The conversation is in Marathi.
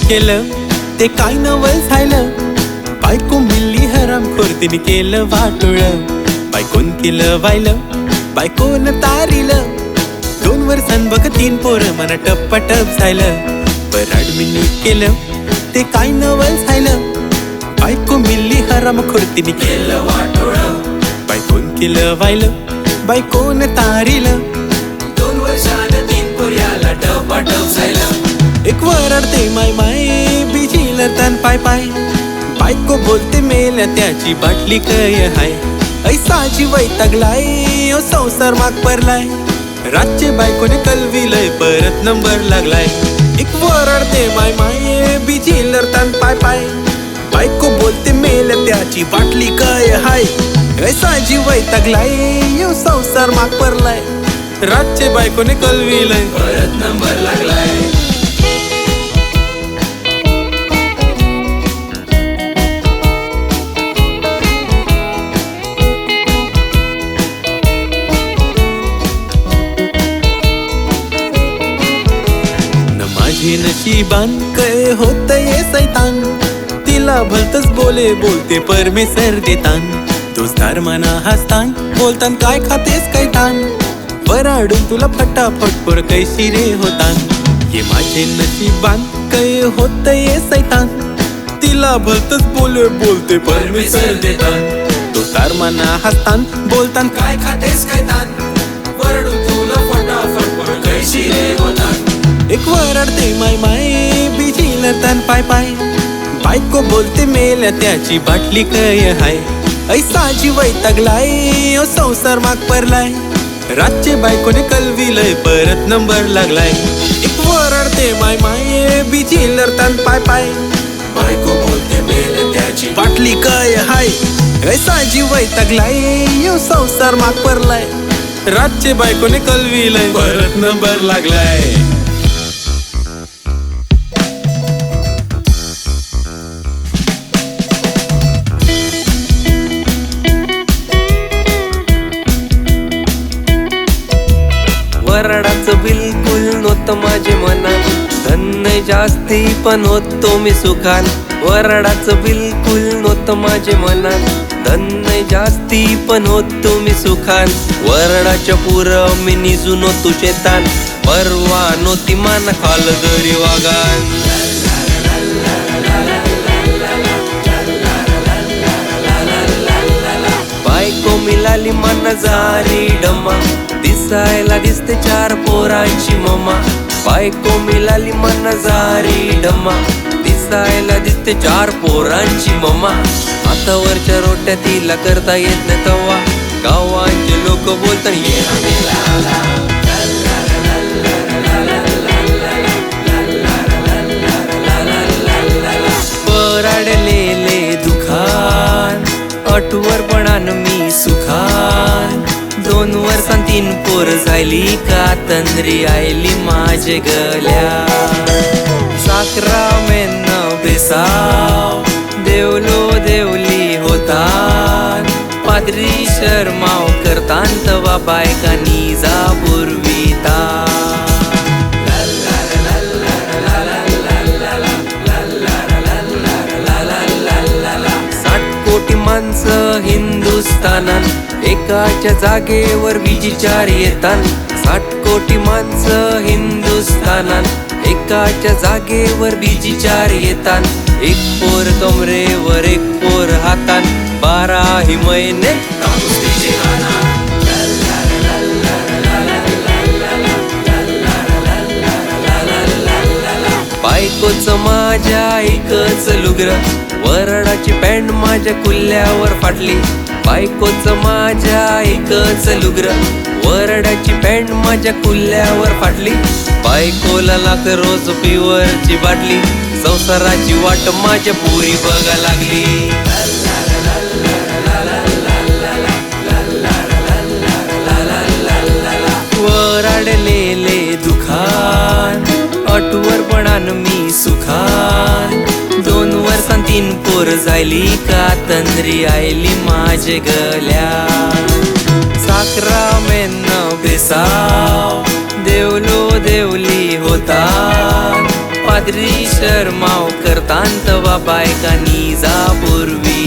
केलं ते काय नवल झालं. बायको मिल्ली हरामखोर तिने केलं वाटोळ. बायकोन केलं वायलं बायकोन तारिलं. 2 वर्षां बघ 3 पोरं मना टप्पाटप झालं. बराड मिल्ली केलं ते काय नवल झालं. बायको मिल्ली हरामखोर तिने केलं वाटोळ. बायकोन केलं वायलं बायकोन तारिलं. 2 वर्षान 3 पोऱ्याला टपाटप झालं. एक वरडते माय माय बिजील तन पाय पाय. बायको बोलते मेल्या त्याची बाटली काय हाय. ऐसाची वैतागलाय ओ संसार माग पडलाय. रातचे बायकोने कलविलय परत नंबर लागलाय. एक वरडते माय माय बिजील तन पाय पाय. बायको बोलते मेल्या त्याची बाटली काय हाय. ऐसाची वैतागलाय ओ संसार माग पडलाय. रातचे बायकोने कलविलय परत नंबर लागलाय. माझे नशिबान काय होत ये सैतान. तिला भलतच बोलते परमेश्वर देतान. दोस्तार मना हसतान बोलतान काय खातेस काय तान. वराडून तुला फटाफट पोर कैशी रे होतान. ये माझे नशिबान काय होत ये सैतान. तिला भलतच बोलते परमेश्वर देतान. दोस्तार मना हसतान बोलतान काय खातेस काय तान. वरडून तुला फटाफट पोर कैशी रे होतान. एक वरडते माय माय बिजील तन पाय पाय. बायको बोलते मेल्या त्याची बाटली काय हाय. ऐसाची वैतागलाय ओ संसार माग पडलाय. रातचे बायकोने कलविलय परत नंबर लागलाय. एक वरडते माय माय बिजील तन पाय पाय. बायको बोलते मेल्या त्याची बाटली काय हाय. ऐसाची वैतागलाय ओ संसार माग पडलाय. रातचे बायकोने कलविलय परत नंबर लागलाय. वरडाचं बिलकुल नव्हतं माझे मनात. धन जास्ती पण होतो मी सुखान. वरडाचं बिलकुल नव्हतं माझे मनात. धन जास्ती पण होतो मी सुखान. वरडाच्या पुरं मी निजून होतो शेतान. परवा नव्हती मान खाल जरी वागान. बायको मिळाली मन जारी डमा. दिसायला दिसते 4 पोरांची मम्मा. बायको मिळाली मन जारी डमा. दिसायला दिसते 4 पोरांची मम्मा. हातावरच्या रोट्या तिला करता येत नाही तवा. गावांचे लोक बोलतात ये पराडलेले दुखान. 8 वर्षान मी सुखान. 2 वर्षां 3 पोर झाली का तंद्री आयली माझे गल्या. साखरा मेन बेसाव देवलो देवली होतान. पादरी शर्माव करतान तवा बायकांनी जा पुरविता. 60 कोटी माणसं हिंदुस्थानान. एकाच्या जागेवर 24 येतान. 60 कोटी माणसं हिंदुस्थानान. एकाच्या जागेवर 24 येतान. 1 पोर कमरेवर 1 पोर हातान. 12 महिने कापूस तिचे काना. बायकोच माझ्या एकच लुगर. वरडाची पॅन्ट माझ्या कुल्ल्यावर फाटली. बायकोच माझ्या एकच लुगर. वरडाची पॅन्ट माझ्या कुल्ल्यावर फाटली. बायकोला लाग रोज पिवरची बाटली. संसाराची वाट माझ्या पुरी बघा लागली. वरडलेले दुखान. 8 वर्षान मी सुखान. 2 वर्षां 3 पोर झाली का तंद्री आयली माझे गल्या. साखरा मेन बेसाव देवलो देवली होतान. माद्री शर्माव करतांत वा बायकांनी जा पूर्वी